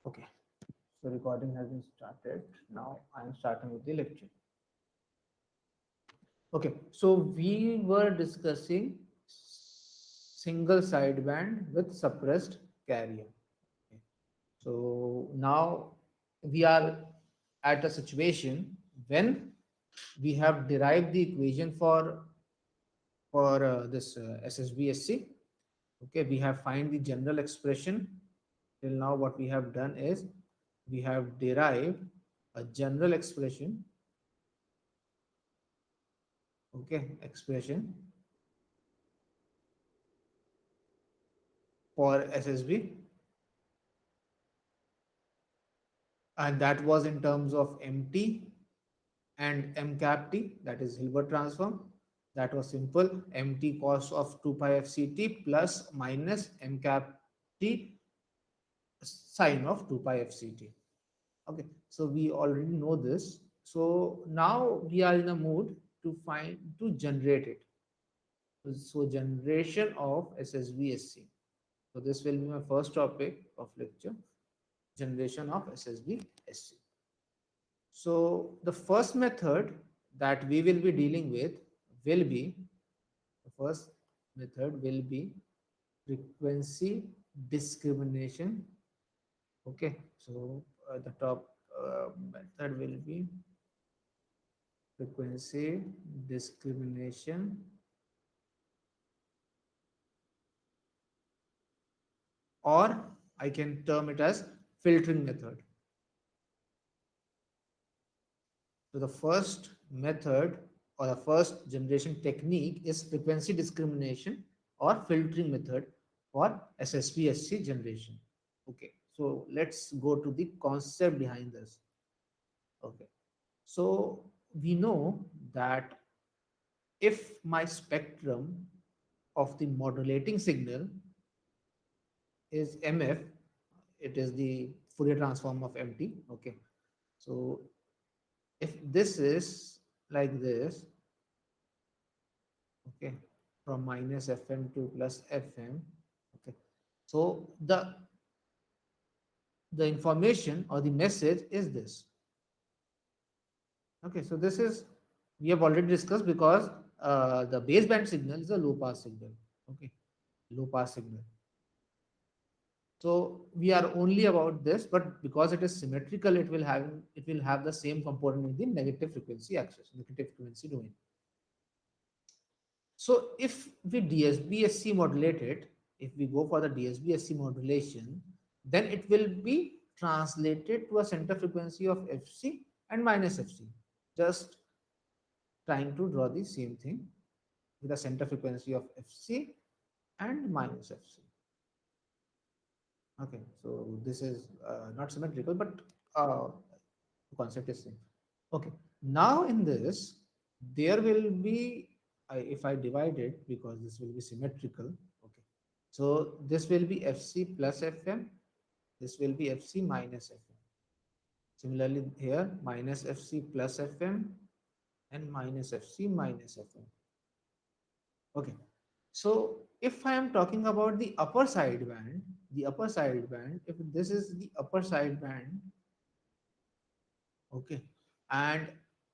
Okay, so recording has been started. Now I am starting with the lecture. Okay, so we were discussing single sideband with suppressed carrier. Okay. So now we are at a situation when we have derived the equation for this SSBSC. Okay, we have find the general expression. Till now what we have done is we have derived a general expression, okay, expression for SSB, and that was in terms of MT and M cap T, that is Hilbert transform. That was simple, MT cos of 2 pi FCT plus minus M cap T sine of 2 pi FCT. Okay, so we already know this. So now we are in a mood to generate it. So generation of SSBSC. So this will be my first topic of lecture, generation of SSBSC. So the first method that we will be dealing with will be, the first method will be frequency discrimination. Okay, so the top method will be frequency discrimination, or I can term it as filtering method. So the first method or the first generation technique is frequency discrimination or filtering method for SSPSC generation. Okay, so let's go to the concept behind this. Okay, so we know that if my spectrum of the modulating signal is MF, it is the Fourier transform of MT. Okay, so if this is like this, okay, from minus fm to plus fm, okay, so the information or the message is this. Okay, so this is, we have already discussed, because the baseband signal is a low pass signal. Okay, low pass signal. So we are only about this, but because it is symmetrical, it will have the same component in the negative frequency axis, negative frequency domain. So if we DSBSC modulate it, if we go for the DSBSC modulation, then it will be translated to a center frequency of FC and minus FC. Just trying to draw the same thing with a center frequency of FC and minus FC. Okay, so this is not symmetrical, but the concept is same. Okay, now in this, there will be, if I divide it, because this will be symmetrical. Okay, so this will be FC plus FM, this will be FC minus FM. Similarly here, minus FC plus FM and minus FC minus FM. Okay, so if I am talking about the upper sideband, if this is the upper sideband, okay, and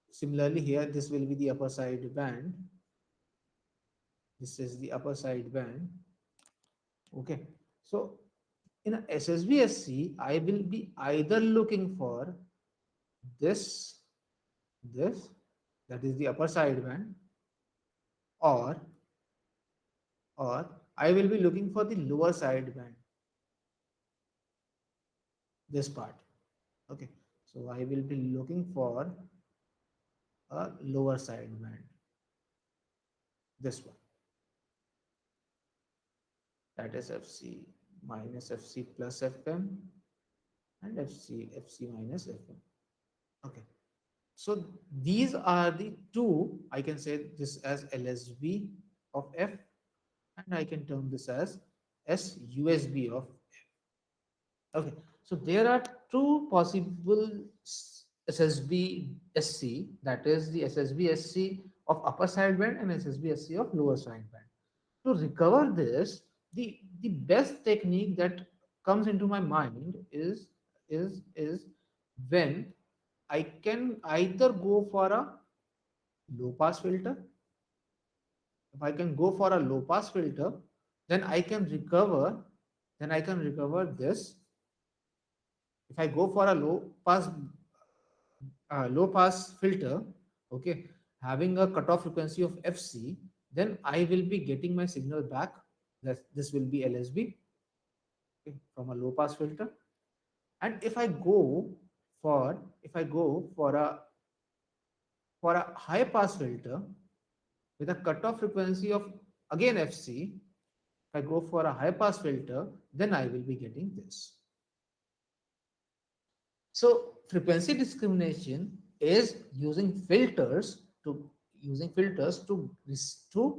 similarly here, this will be the upper sideband. This is the upper sideband. Okay, so in a SSBSC, I will be either looking for this, this, that is the upper sideband, or or I will be looking for the lower sideband, this part. Okay, so I will be looking for a lower sideband, this one, that is FC minus FC plus FM and FC minus FM. Okay, so these are the two, I can say this as LSB of F, and I can term this as SUSB of F. Okay, so there are two possible SSB-SC, that is the SSB-SC of upper sideband and SSB-SC of lower sideband. To recover this, the best technique that comes into my mind is is when I can either go for a low pass filter. If I can go for a low pass filter, then I can recover, this. If I go for a low pass filter, okay, having a cutoff frequency of FC, then I will be getting my signal back. That this will be LSB, okay, from a low pass filter. And if I go for a high pass filter with a cutoff frequency of again FC, if I go for a high pass filter, then I will be getting this. So frequency discrimination is using filters to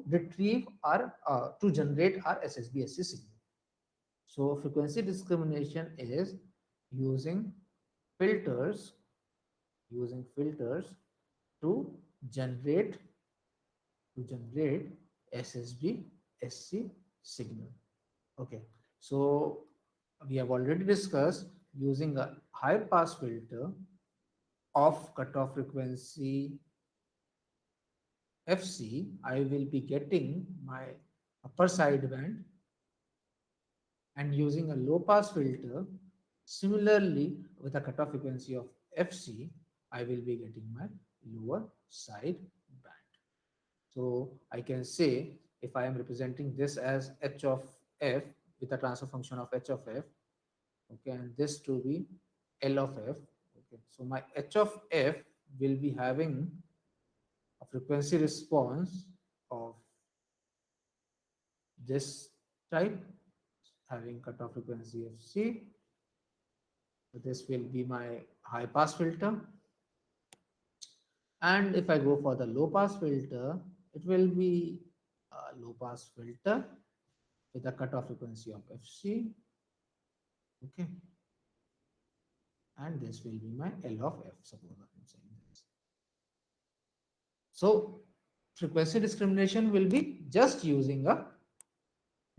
retrieve or to generate our SSBSC signal. So frequency discrimination is using filters using filters to generate SSB SC signal. Okay, so we have already discussed using a high pass filter of cutoff frequency FC, I will be getting my upper sideband, and using a low pass filter, similarly with a cutoff frequency of FC, I will be getting my lower side band. So I can say if I am representing this as h of f with a transfer function of h of f, okay, and this to be L of f, okay. So my h of f will be having a frequency response of this type, having cutoff frequency of C. So this will be my high pass filter. And if I go for the low pass filter, it will be a low pass filter with a cutoff frequency of FC. Okay. And this will be my L of F, suppose I'm saying this. So frequency discrimination will be just using a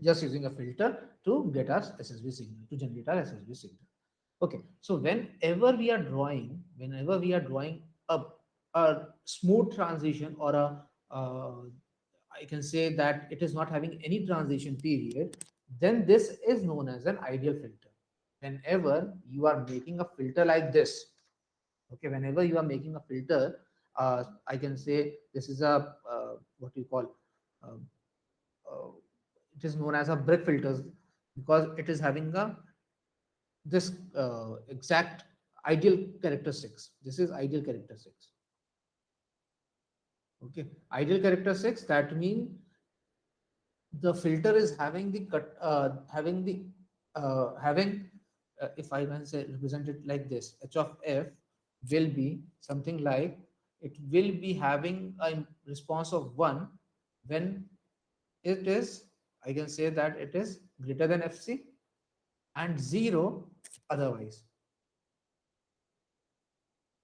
filter to get us SSB signal, to generate our SSB signal. Okay, so whenever we are drawing a smooth transition, or I can say that it is not having any transition period, then this is known as an ideal filter. Whenever you are making a filter like this, okay, whenever you are making a filter, I can say this is a what you call uh, uh, it is known as a brick filters, because it is having a this exact ideal characteristics. This is ideal characteristics. Okay, ideal characteristics, that mean the filter is having the cut having if I can say represent it like this, h of f will be something like, it will be having a response of 1 when it is, I can say that it is greater than fc, and 0 otherwise.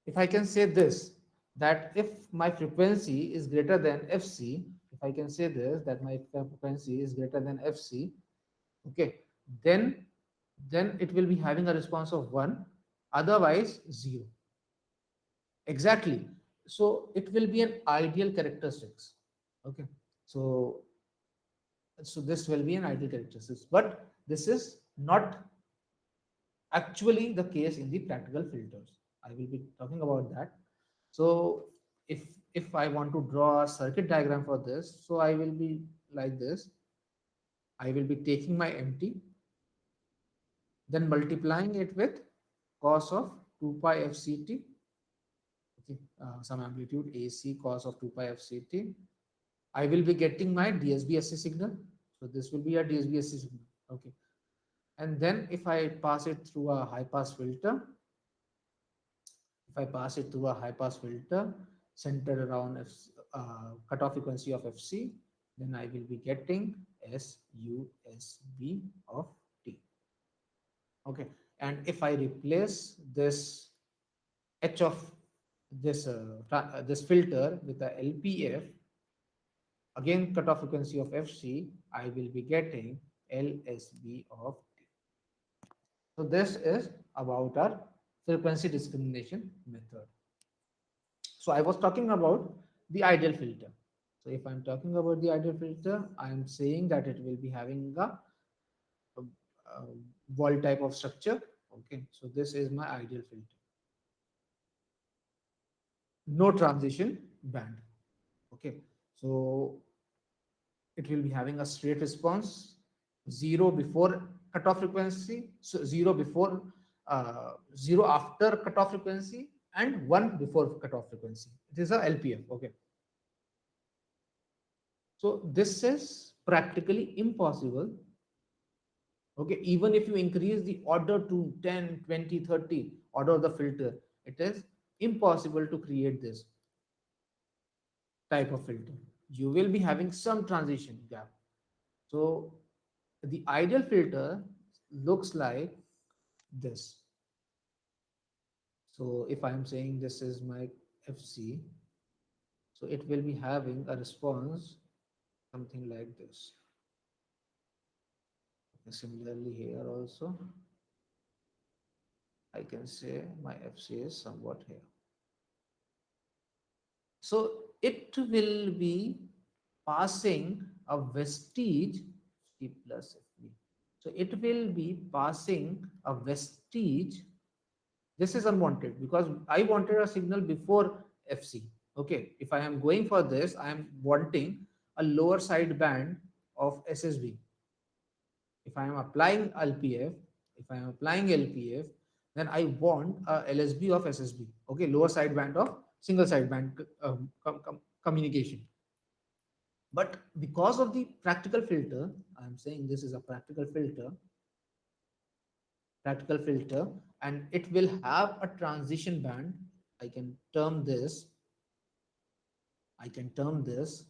If I can say this, that if my frequency is greater than fc, if I can say this, that my frequency is greater than fc, okay, then it will be having a response of 1, otherwise 0. Exactly. So it will be an ideal characteristics. Okay. So this will be an ideal characteristics, but this is not actually the case in the practical filters. I will be talking about that. So if I want to draw a circuit diagram for this, so I will be like this. I will be taking my empty, then multiplying it with cos of 2 pi fct, okay, some amplitude AC cos of 2 pi fct. I will be getting my DSB-SC signal. So this will be a DSB-SC signal. Okay. And then if I pass it through a high pass filter, if I pass it through a high pass filter centered around cutoff frequency of FC, then I will be getting SUSB of T. Okay. And if I replace this H of this filter with a LPF, again cutoff frequency of FC, I will be getting LSB of T. So this is about our frequency discrimination method. So I was talking about the ideal filter. So if I'm talking about the ideal filter, I'm saying that it will be having a wall type of structure. Okay, so this is my ideal filter. No transition band. Okay, so it will be having a straight response, zero before cutoff frequency, so zero before, zero after cutoff frequency, and one before cutoff frequency. It is a LPF. Okay, so this is practically impossible. Okay, even if you increase the order to 10, 20, 30 order of the filter, it is impossible to create this type of filter. You will be having some transition gap. So the ideal filter looks like this. So if I'm saying this is my FC, so it will be having a response something like this. Similarly here also, I can say my FC is somewhat here. So it will be passing a vestige T plus FV. So it will be passing a vestige. This is unwanted because I wanted a signal before FC. Okay, if I am going for this, I am wanting a lower side band of SSB. If I am applying LPF, if I am applying LPF, then I want a LSB of SSB. Okay, lower side band of single side band communication. But because of the practical filter, I'm saying this is a practical filter, and it will have a transition band. I can term this, I can term this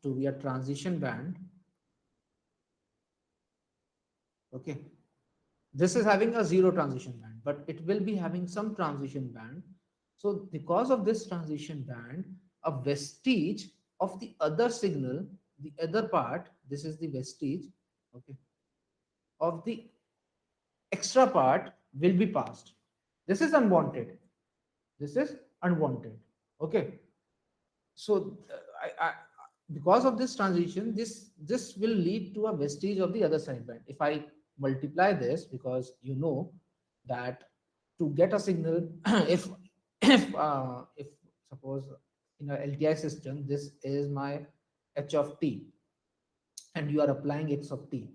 to be a transition band. Okay, this is having a zero transition band, but it will be having some transition band. So because of this transition band, a vestige of the other signal, the other part, this is the vestige, okay, of the extra part will be passed. This is unwanted. This is unwanted. Okay. So because of this transition, this will lead to a vestige of the other side band. If I multiply this, because you know that to get a signal, if if suppose in a LTI system, this is my h of t, and you are applying x of t.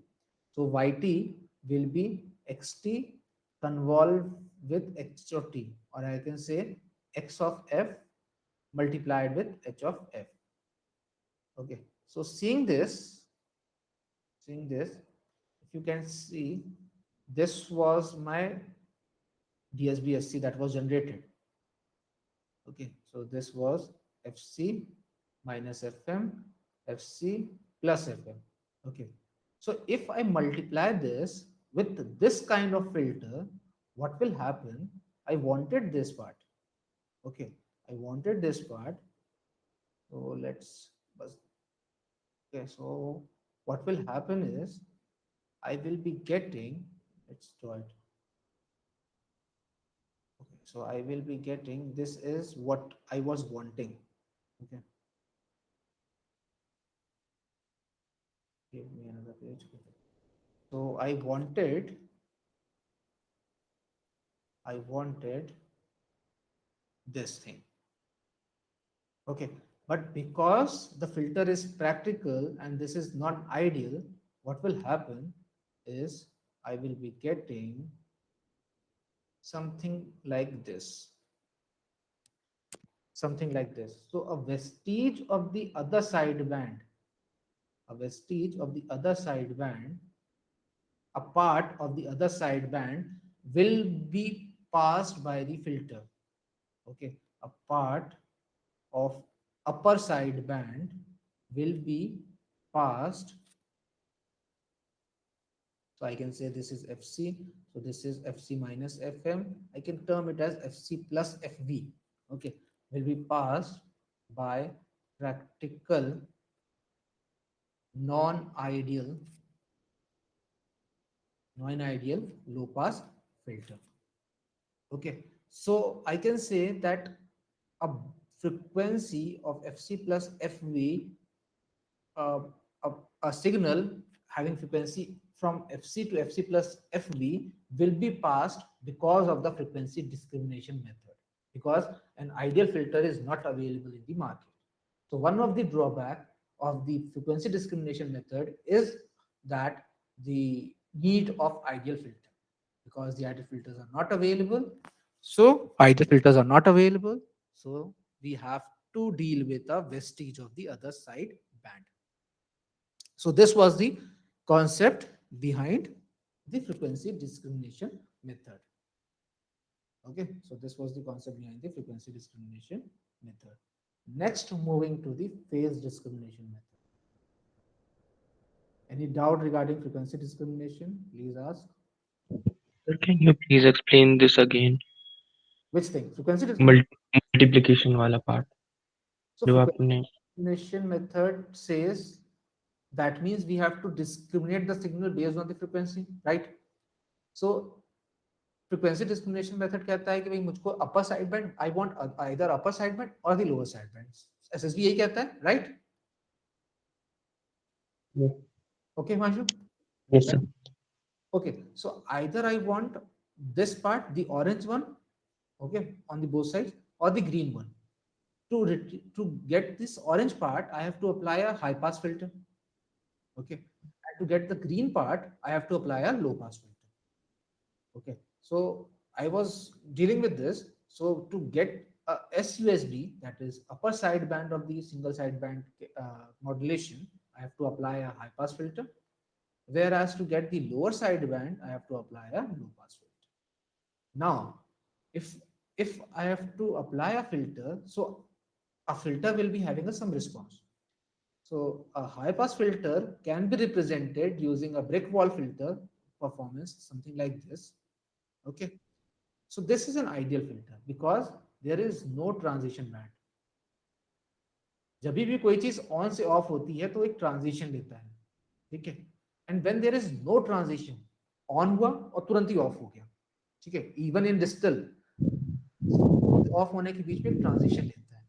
So yt will be xt convolved with x of t, or I can say x of f multiplied with h of f. Okay, so seeing this, if you can see, this was my DSBSC that was generated. Okay, so this was FC minus FM, FC plus FM. Okay, so if I multiply this with this kind of filter, what will happen? I wanted this part. Okay, I wanted this part. So let's, okay, so what will happen is I will be getting, let's draw it. Okay, so I will be getting, this is what I was wanting. Okay, give me another page. So I wanted this thing. Okay, but because the filter is practical and this is not ideal, what will happen is I will be getting something like this. Something like this. So a vestige of the other side band, a vestige of the other side band, a part of the other side band will be passed by the filter. Okay, a part of upper side band will be passed. So I can say this is FC. So this is FC minus FM. I can term it as FC plus FV. Okay, will be passed by practical non-ideal low pass filter. Okay, so I can say that a frequency of fc plus fv, uh, a, a signal having frequency from fc to fc plus fv will be passed because of the frequency discrimination method, because an ideal filter is not available in the market. So one of the drawback of the frequency discrimination method is that the need of ideal filter, because the ideal filters are not available. So ideal filters are not available. So we have to deal with a vestige of the other side band. So this was the concept behind the frequency discrimination method. Okay, so this was the concept behind the frequency discrimination method. Next, moving to the phase discrimination method. Any doubt regarding frequency discrimination? Please ask. Sir, can you please explain this again? Which thing? Frequency discrimination. Multiplication वाला part So जो frequency आपने discrimination method says that means we have to discriminate the signal based on the frequency, right? So frequency discrimination method कहता है कि भाई मुझको upper side band, I want either upper side band or the lower side bands. SSB यही कहता है, right? Okay, Himanshu? Yes sir Okay, so either I want this part, the orange one, okay, on the both sides, or the green one. To get this orange part, I have to apply a high pass filter. Okay, and to get the green part, I have to apply a low pass filter. Okay, so I was dealing with this. So to get a SUSB, that is upper side band of the single side band modulation, I have to apply a high pass filter. Whereas to get the lower side band, I have to apply a low pass filter. Now, if if I have to apply a filter, so a filter will be having some response. So a high pass filter can be represented using a brick wall filter performance, something like this. Okay. So this is an ideal filter because there is no transition band. जब भी कोई चीज on से of होती है तो एक transition लेता है, ठीक है. And when there is no transition, on हुआ और तुरंत ही ऑफ हो गया, ठीक है. इवन इन डिजिटल ऑफ होने के बीच में ट्रांजिशन लेता है.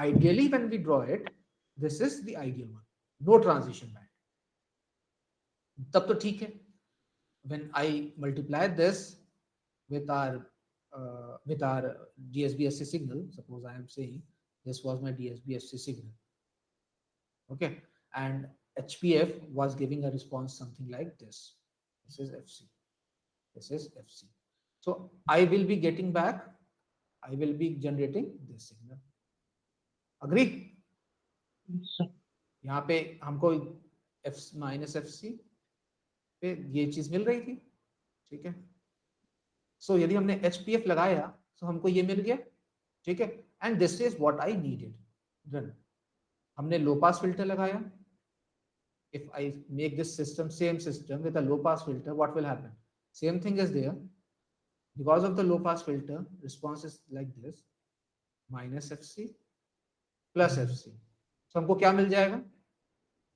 Ideally when we draw it, this is the ideal one, no transition band. तब तो ठीक है. When I multiply this with our DSBSC signal, suppose I am saying this was my DSBSC signal, okay, and HPF was giving a response something like this. This is FC. This is FC. So I will be getting back. I will be generating this signal. Agree? यहाँ पे हमको F minus FC पे ये चीज मिल रही थी, ठीक है. सो यदि हमने HPF लगाया तो हमको ये मिल गया, ठीक है. And this is what I needed. Then हमने लो पास फिल्टर लगाया. if I make this system same system with a low pass filter, what will happen? Same thing is there. Because of the low pass filter, response is like this, minus FC plus FC. So हमको क्या मिल जाएगा?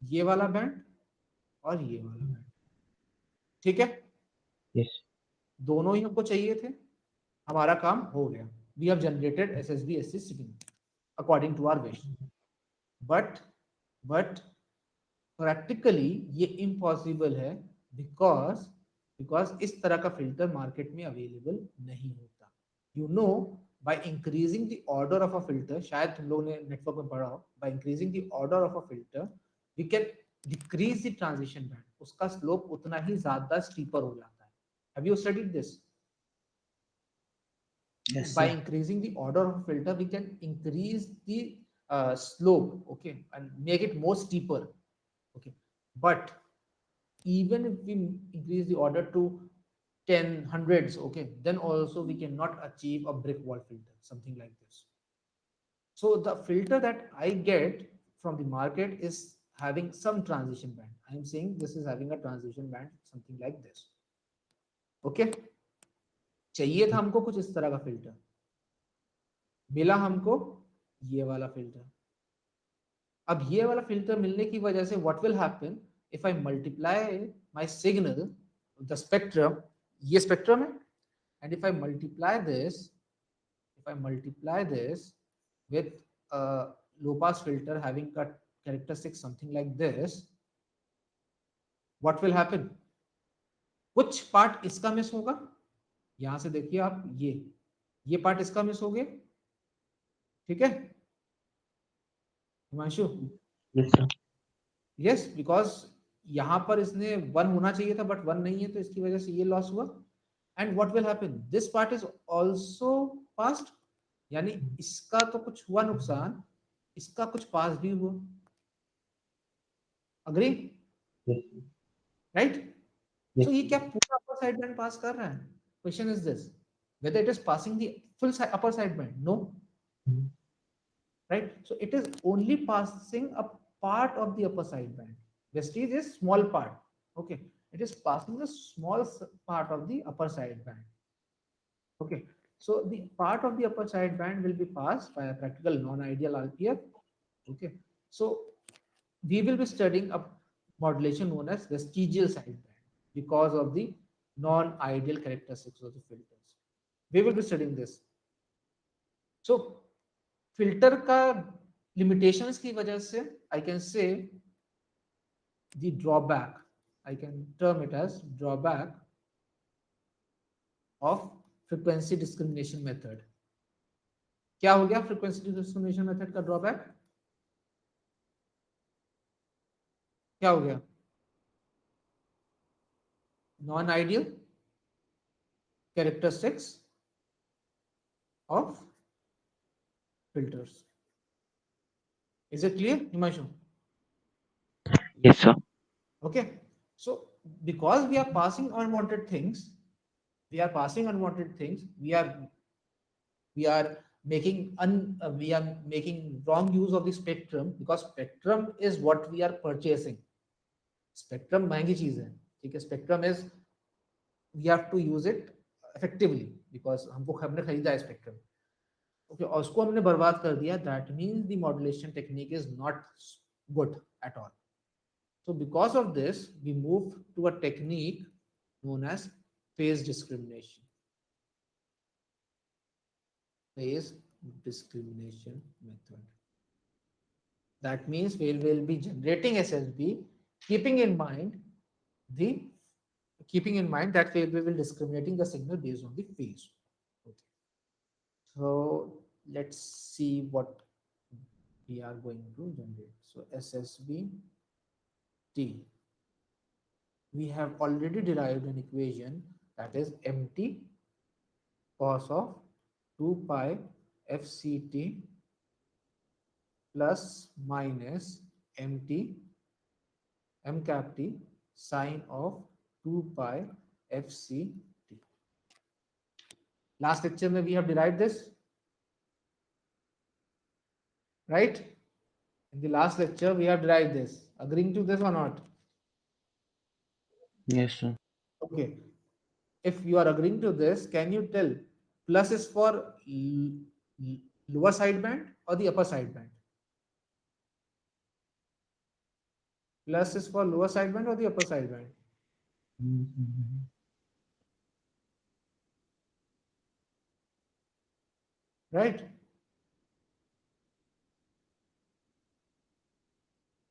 ये वाला band और ये वाला band, ठीक है. यस दोनों ही हमको चाहिए थे. हमारा काम हो गया. We have generated SSB SC signal according to our wish. But practically ये इम्पॉसिबल है बिकॉज इस तरह का फिल्टर मार्केट में अवेलेबल नहीं होता. You know, by increasing the order of a filter, शायद तुम लोगों ने नेटवर्क में पढ़ा हो, by increasing the order of a filter we can decrease the transition band. उसका स्लोप उतना ही ज्यादा स्टीपर हो जाता है. Have you studied this? By increasing the order of a filter, we can increase the slope, okay, and make it more steeper. Okay, but even if we increase the order to 10 hundreds, okay, then also we cannot achieve a brick wall filter, something like this. So the filter that I get from the market is having some transition band. I am saying this is having a transition band, something like this. Okay, चाहिए था हमको कुछ इस तरह का filter, मिला हमको ये वाला फिल्टर. अब ये वाला फिल्टर मिलने की वजह से what will happen if I multiply my signal, the spectrum, ये स्पेक्ट्रम है, And if I multiply this, with a low pass filter having cut characteristics something like this, what will happen? कुछ part इसका miss होगा, यहां से देखिए आप, ये पार्ट इसका मिस हो गया, ठीक है Himanshu? Yes, sir. Yes, because यहाँ पर इसने वन होना चाहिए था बट वन नहीं है, तो इसकी वजह से ये लॉस हुआ. And what will happen, this part is also passed, यानी इसका तो कुछ हुआ नुकसान, इसका कुछ पास भी हुआ. अग्री? Yes, right? yes. सो ये क्या पूरा अपर साइड बैंड पास कर रहा है? Question is this, whether it is passing the full upper side band. No, Mhm. right? So it is only passing a part of the upper side band. Vestige is small part. Okay, it is passing the small part of the upper side band. Okay, so the part of the upper side band will be passed by a practical non-ideal RPF. Okay, so we will be studying a modulation known as vestigial side band because of the non-ideal characteristics of the filters. We will be studying this. So filter का limitations की वजह से I can say the drawback, I can term it as drawback of frequency discrimination method. क्या हो गया frequency discrimination method का drawback? क्या हो गया? Non ideal characteristics of filters. Is it clear, Himanshu? Yes, sir. Okay, so because we are passing unwanted things, we are we are making wrong use of the spectrum, because spectrum is what we are purchasing. Spectrum महंगी चीज है, ठीक है? Spectrum is, we have to use it effectively because हमने खरीदा है spectrum. Okay, और उसको हमने बर्बाद कर दिया. That means the modulation technique is not good at all. So because of this, we move to a technique known as phase discrimination. Phase discrimination method. That means we will be generating SSB, keeping in mind that we will discriminating the signal based on the phase. Okay. So let's see what we are going to generate. So SSB T. We have already derived an equation that is MT cos of 2 pi FCT plus minus MT M cap T sine of 2 pi FCT. Last lecture we have derived this, right? In the last lecture we have derived this. Agreeing to this or not? Yes, sir. Okay. If you are agreeing to this, can you tell plus is for lower side band or the upper side band? Plus is for lower side band or the upper side band? Mhm. Right?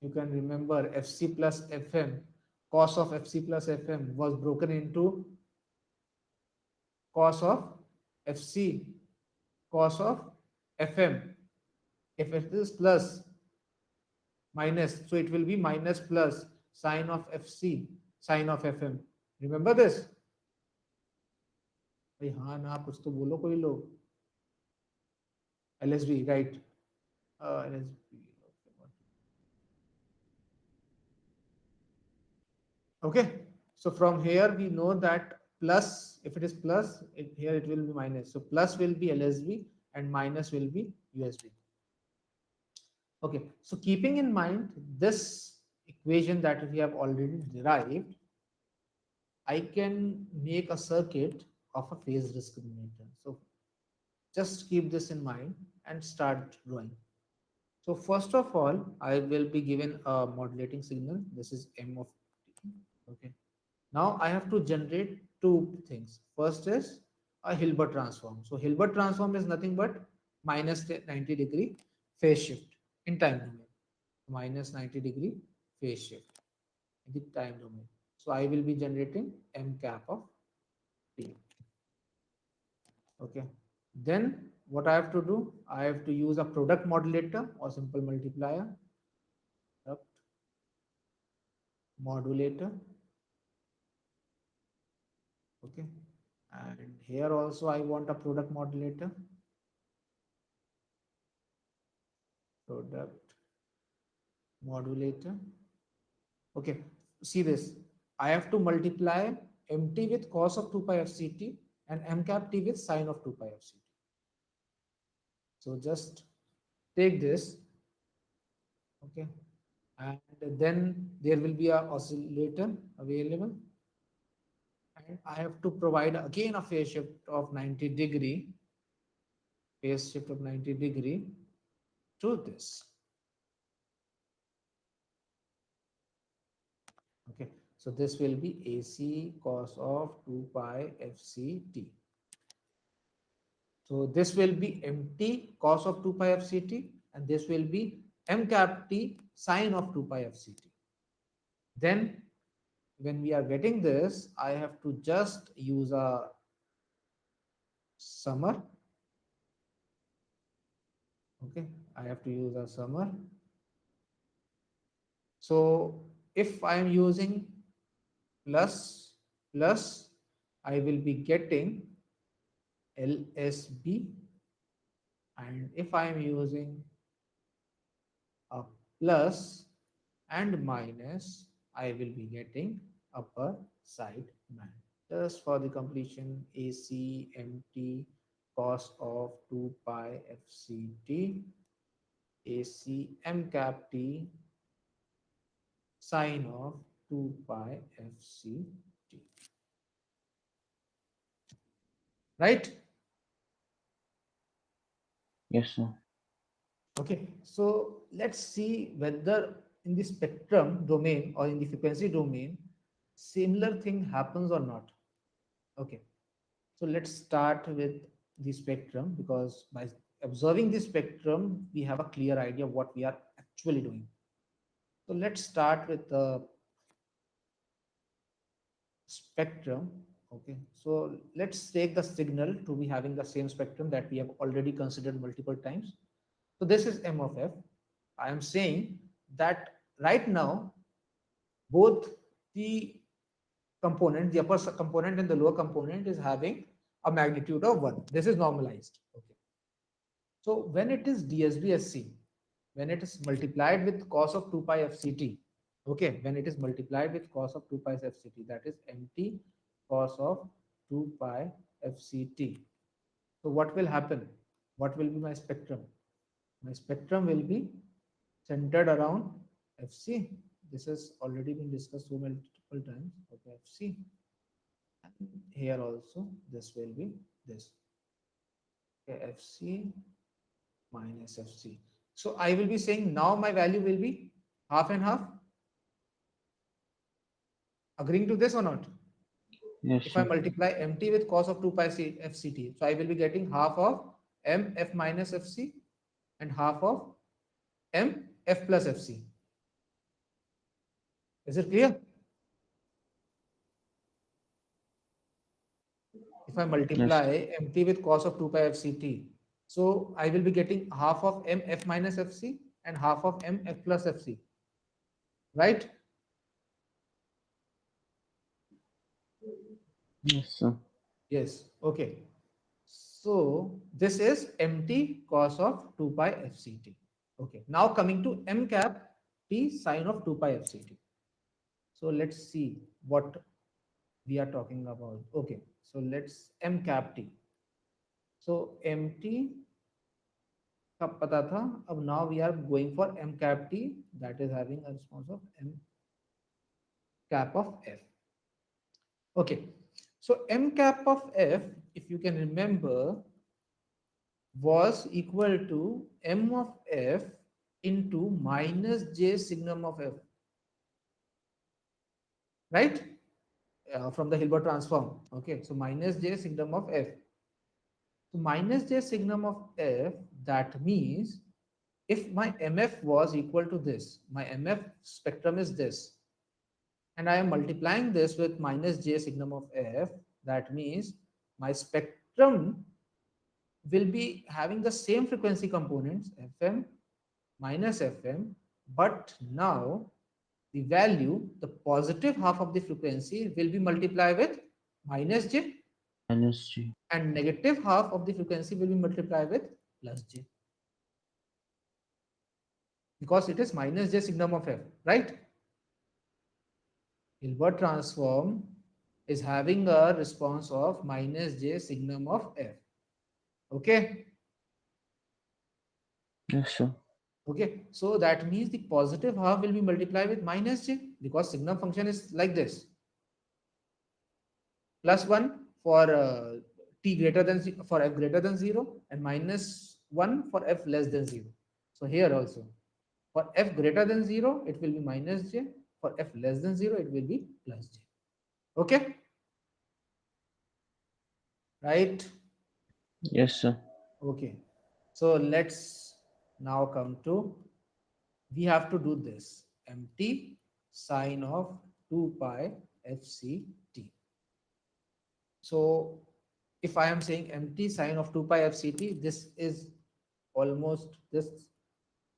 You can remember FC plus FM, cos of FC plus FM was broken into cos of FC, cos of FM. If it is plus minus, so it will be minus plus sine of FC, sine of FM. Remember this? भाई हाँ ना, कुछ तो बोलो कोई लोग. LSB, right? LSB. Okay. So from here we know that plus, if it is plus, here it will be minus. So plus will be LSB and minus will be USB. Okay. So keeping in mind this equation that we have already derived, I can make a circuit of a phase discriminator. So just keep this in mind and start drawing. So first of all, I will be given a modulating signal. This is M of t. Okay. Now I have to generate two things. First is a Hilbert transform. So Hilbert transform is nothing but minus 90-degree phase shift in time domain. Minus 90-degree phase shift in the time domain. So I will be generating m cap of t. Okay. Then what I have to do? I have to use a product modulator or simple multiplier. Product modulator. Okay. And here also I want a product modulator. Product modulator. Okay. See this. I have to multiply mt with cos of 2 pi fct and m cap t with sine of 2 pi fct. So just take this. Okay. And then there will be a oscillator available. And I have to provide again a phase shift of 90-degree, phase shift of 90-degree to this. Okay, so this will be AC cos of 2 pi FCT. So this will be MT cos of 2 pi FCT, and this will be M cap T sine of 2 pi FCT. Then when we are getting this, I have to just use a summer. Okay, I have to use a summer. So if I am using plus plus, I will be getting LSB, and if I am using a plus and minus, I will be getting upper side band. Just for the completion, AC MT cos of 2 pi FCT, AC M cap T sine of 2 pi FCT. Right? Yes, sir. Okay, so let's see whether in the spectrum domain or in the frequency domain, similar thing happens or not. Okay, so let's start with the spectrum, because by observing the spectrum, we have a clear idea of what we are actually doing. So let's start with the spectrum. Okay, so let's take the signal to be having the same spectrum that we have already considered multiple times. So this is M of f. I am saying that right now, both the component, the upper component and the lower component is having a magnitude of 1. This is normalized. Okay. So when it is DSBSC, when it is multiplied with cos of 2 pi FCT, okay, when it is multiplied with cos of 2 pi FCT, that is MT cos of 2 pi FCT. So what will happen? What will be my spectrum? My spectrum will be centered around FC. This has already been discussed so multiple times. Okay, FC. And here also, this will be this. Okay, FC minus FC. So I will be saying now my value will be half and half. Agreeing to this or not? Yes, If I sir. multiply MT with cos of 2 pi FCT, so I will be getting half of MF minus FC and half of MF plus FC. Is it clear? If I Yes. multiply MT with cos of 2 pi FCT, so I will be getting half of MF minus FC and half of MF plus FC, right? Yes, sir. Yes, okay. So this is MT cos of 2 pi FCT. Okay, now coming to M cap T sine of 2 pi FCT. So let's see what we are talking about. Okay, so let's M cap T. So MT का पता था, अब now we are going for M cap T, that is having a response of M cap of F. Okay, so M cap of F, if you can remember, was equal to M of F into minus J signum of F, right? From the Hilbert transform. Okay, so minus J signum of F. So minus j signum of f, that means if my MF was equal to this, my MF spectrum is this, and I am multiplying this with minus j signum of f, that means my spectrum will be having the same frequency components, fm minus fm, but now the value, the positive half of the frequency will be multiplied with minus j, Minus G. and negative half of the frequency will be multiplied with plus j, because it is minus j signum of f, right? Hilbert transform is having a response of minus j signum of f. Okay. Yes, sir. Okay. So that means the positive half will be multiplied with minus j, because signum function is like this. Plus 1 for t greater than for f greater than 0, and minus 1 for f less than 0. So here also for f greater than 0 it will be minus j, for f less than 0 it will be plus j. Okay, right? Yes, sir. Okay, so let's now come to, we have to do this mt sine of 2 pi fct. So if I am saying mt sine of 2 pi fct, this is almost this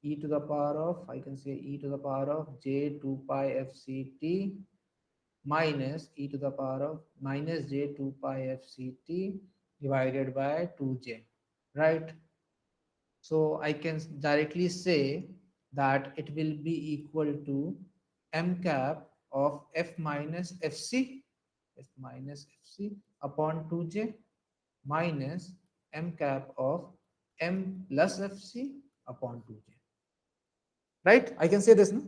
e to the power of, I can say e to the power of j 2 pi fct minus e to the power of minus j 2 pi fct divided by 2j, right? So I can directly say that it will be equal to m cap of f minus fc, f minus fc upon 2j minus m cap of m plus fc upon 2j. Right? I can say this, no?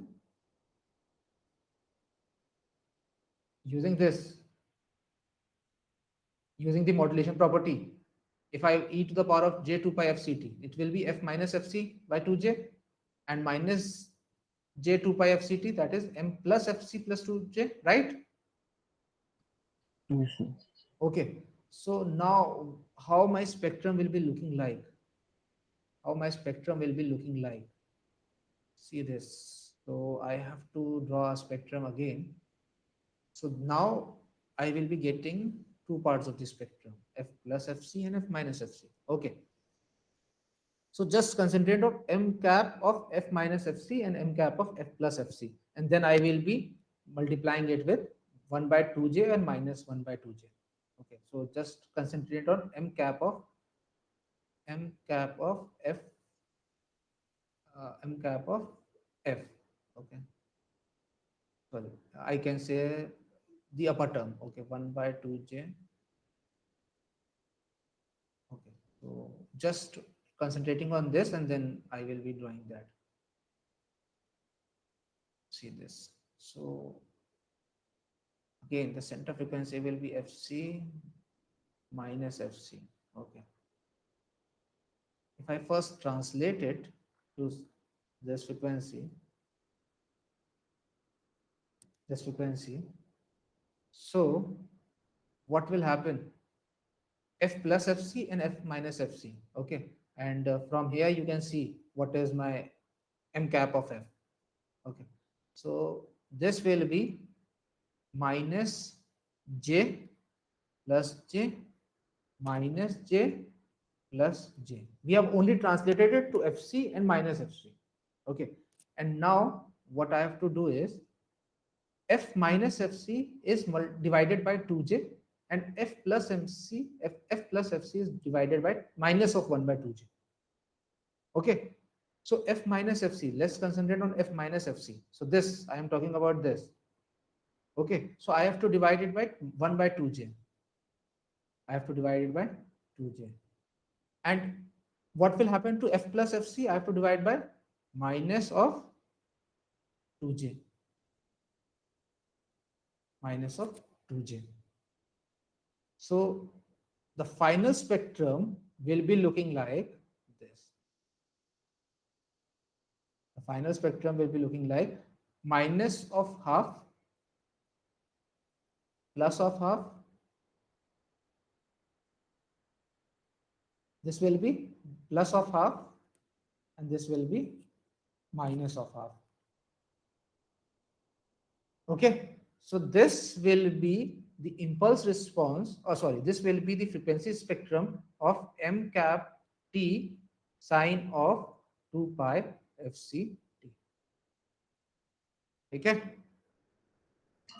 Using this, using the modulation property. If I e to the power of j 2 pi fct, it will be f minus fc by 2j, and minus j 2 pi fct, that is m plus fc plus 2j, right? Yes, sir. Okay. So now how my spectrum will be looking like? How my spectrum will be looking like? See this. So I have to draw a spectrum again. So now I will be getting two parts of the spectrum, f plus fc and f minus fc. Okay. So just concentrate on m cap of f minus fc and m cap of f plus fc. And then I will be multiplying it with 1 by 2j and minus 1 by 2j. Okay. So just concentrate on m cap of f, m cap of f. Okay. Sorry. I can say the upper term. Okay. 1 by 2j. Okay. So just concentrating on this, and then I will be drawing that. See this. So again, the center frequency will be fc minus fc. Okay. If I first translate it to this frequency, so what will happen? F plus fc and f minus fc. Okay. And from here you can see what is my m cap of f. Okay. So this will be minus j plus j minus j plus j. We have only translated it to fc and minus fc. Okay. And now what I have to do is f minus fc is divided by 2j, and f plus fc is divided by minus of 1 by 2j. Okay. So f minus fc, let's concentrate on f minus fc. So this, I am talking about this. Okay. So I have to divide it by 1 by 2j. I have to divide it by 2j. And what will happen to f plus fc? I have to divide by minus of 2j. Minus of 2j. So the final spectrum will be looking like this. The final spectrum will be looking like minus of half, plus of half, This will be plus of half and this will be minus of half. Okay, so this will be the impulse response, or sorry, this will be the frequency spectrum of m cap t sine of 2 pi fc t. ठीक है,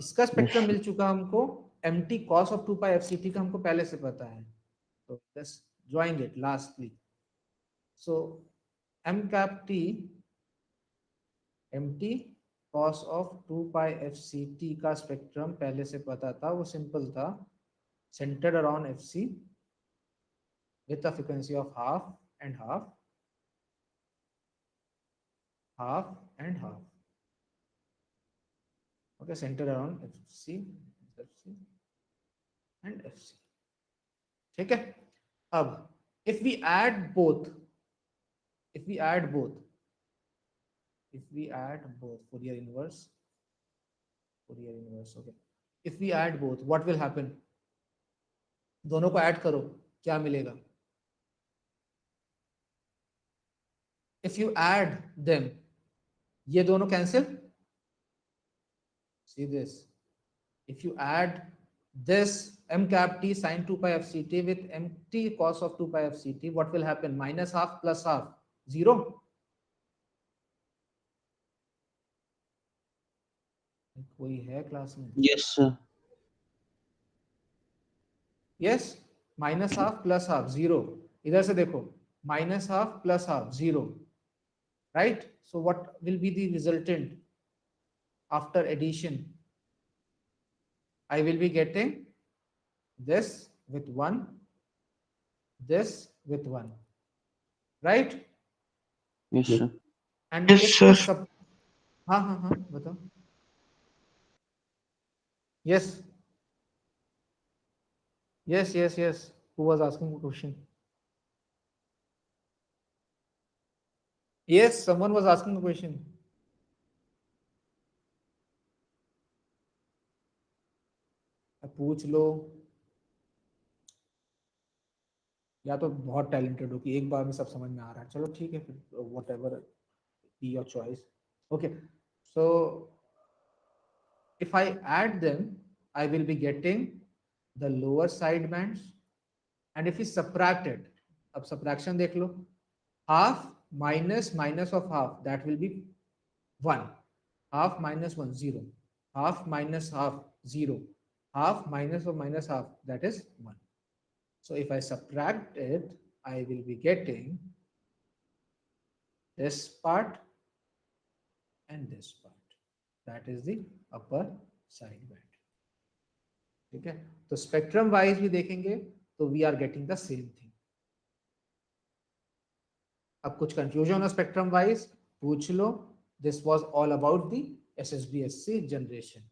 इसका Yes, spectrum sir. मिल चुका हमको, M T cos of 2 pi F C T का हमको पहले से पता है, तो just drawing it lastly. So m cap t, M T cos of 2 pi F C T का स्पेक्ट्रम पहले से पता था, वो सिंपल था, centered around fc with a frequency of half and half, half and half. Okay, centered around fc, fc and fc. ठीक है, अब if we add both, if we add both Fourier inverse, okay, if we add both, what will happen? दोनों को add करो, क्या मिलेगा? If you add them, ये दोनों cancel. See this, if you add this m cap t sin 2 pi f c t with m t cos of 2 pi f c t, what will happen? Minus half plus half, 0. कोई है class में? Yes, sir. Yes, minus half plus half 0. इधर से देखो, minus half plus half 0, right? So what will be the resultant after addition? I will be getting this with 1, this with 1, right? Yes, sir. And Yes, if sir. I sub, हाँ हाँ हाँ बताओ. Yes, yes. Who was asking a question? Yes, someone was asking a question. पूछ लो, या तो बहुत talented हो कि एक बार में सब समझ में आ रहा है. चलो ठीक है फिर, what ever be your choice. Okay, so if I add them, I will be getting the lower side bands, and if we subtract it, अब subtraction देख लो, half minus minus of half, that will be 1, half minus 1 0, half minus half 0, half minus of minus half, that is 1. So if I subtract it, I will be getting this part and this part, that is the upper side band. ठीक है, तो spectrum wise भी देखेंगे तो we are getting the same thing. अब कुछ confusion हो spectrum wise, पूछ लो. This was all about the SSBSC generation.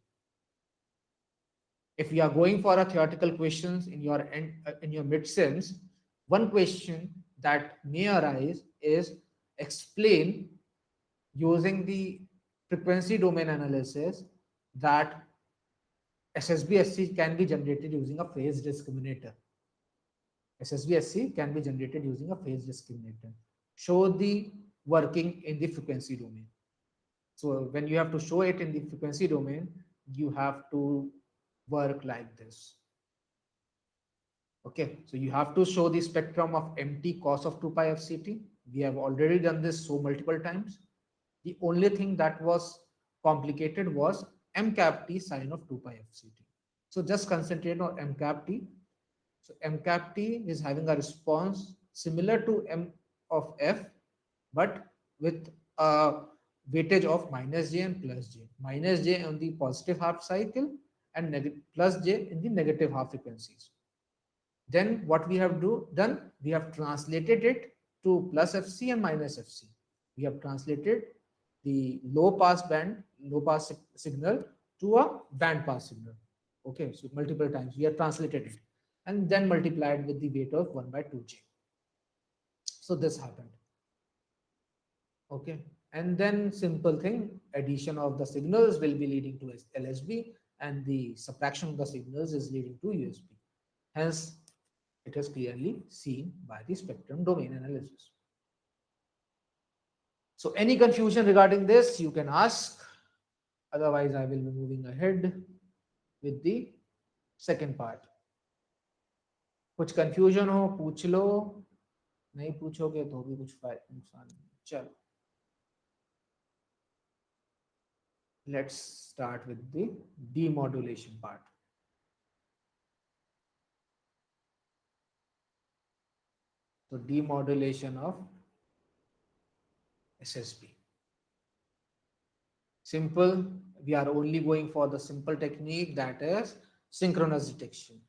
If you are going for a theoretical questions in your mid-sems, one question that may arise is explain using the frequency domain analysis that SSBSC can be generated using a phase discriminator. SSBSC can be generated using a phase discriminator. Show the working in the frequency domain. So when you have to show it in the frequency domain, you have to work like this. Okay, so you have to show the spectrum of mt cos of 2 pi fct. We have already done this so multiple times. The only thing that was complicated was m cap t sine of 2 pi fct. So just concentrate on m cap t. So m cap t is having a response similar to m of f, but with a weightage of minus j and plus j. Minus j on the positive half cycle and plus j in the negative half frequencies. Then what we have done, we have translated it to plus fc and minus fc. We have translated the low pass signal to a band pass signal. Okay, so multiple times we have translated it and then multiplied with the weight of 1 by 2j. So this happened. Okay, and then simple thing, addition of the signals will be leading to LSB and the subtraction of the signals is leading to USB. Hence It is clearly seen by the spectrum domain analysis. So any confusion regarding this, you can ask. Otherwise, I will be moving ahead with the second part. कुछ confusion हो पूछ लो, नहीं पूछोगे तो भी कुछ नुकसान नहीं. चलो, let's start with the demodulation part. So demodulation of SSB. Simple. We are only going for the simple technique, that is synchronous detection.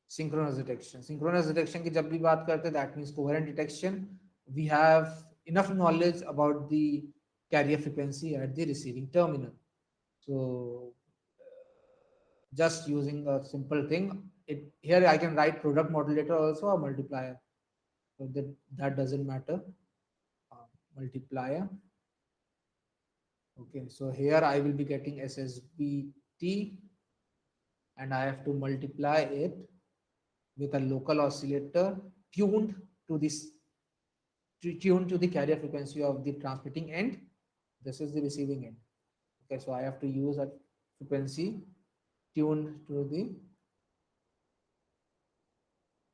Synchronous detection. Synchronous detection की जब भी बात करते हैं, that means coherent detection. We have enough knowledge about the carrier frequency at the receiving terminal. So just using a simple thing, here I can write product modulator also or multiplier. So that doesn't matter. Multiplier. Okay, so here I will be getting SSBT and I have to multiply it with a local oscillator tuned to the carrier frequency of the transmitting end. This is the receiving end. Okay, so I have to use a frequency tuned to the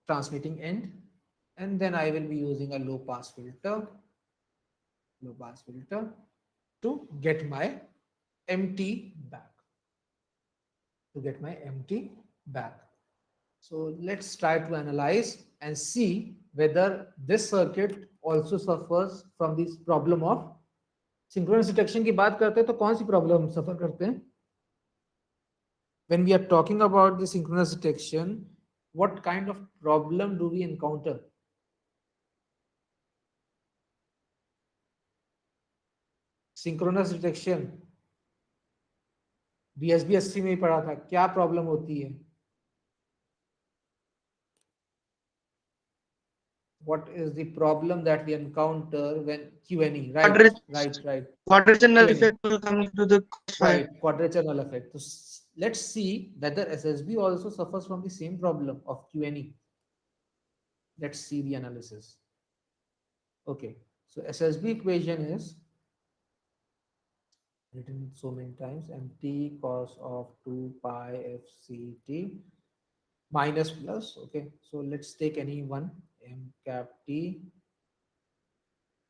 transmitting end, and then I will be using a low pass filter to get my MT back. So let's try to analyze and see whether this circuit also suffers from this problem of synchronous detection. की बात करते हैं तो कौन सी problem suffer करते हैं? When we are talking about the synchronous detection, what kind of problem do we encounter? Synchronous detection, DSB-80 में ही पढ़ा था, क्या प्रॉब्लम होती है? What is the problem that we encounter when QNE? Right. Quadrature null QNE. effect will come into the Right, quadrature null effect. So let's see whether SSB also suffers from the same problem of QNE. Let's see the analysis. Okay, so SSB equation is written so many times, MT cos of 2 pi FCT minus plus. Okay, so let's take any one, M cap T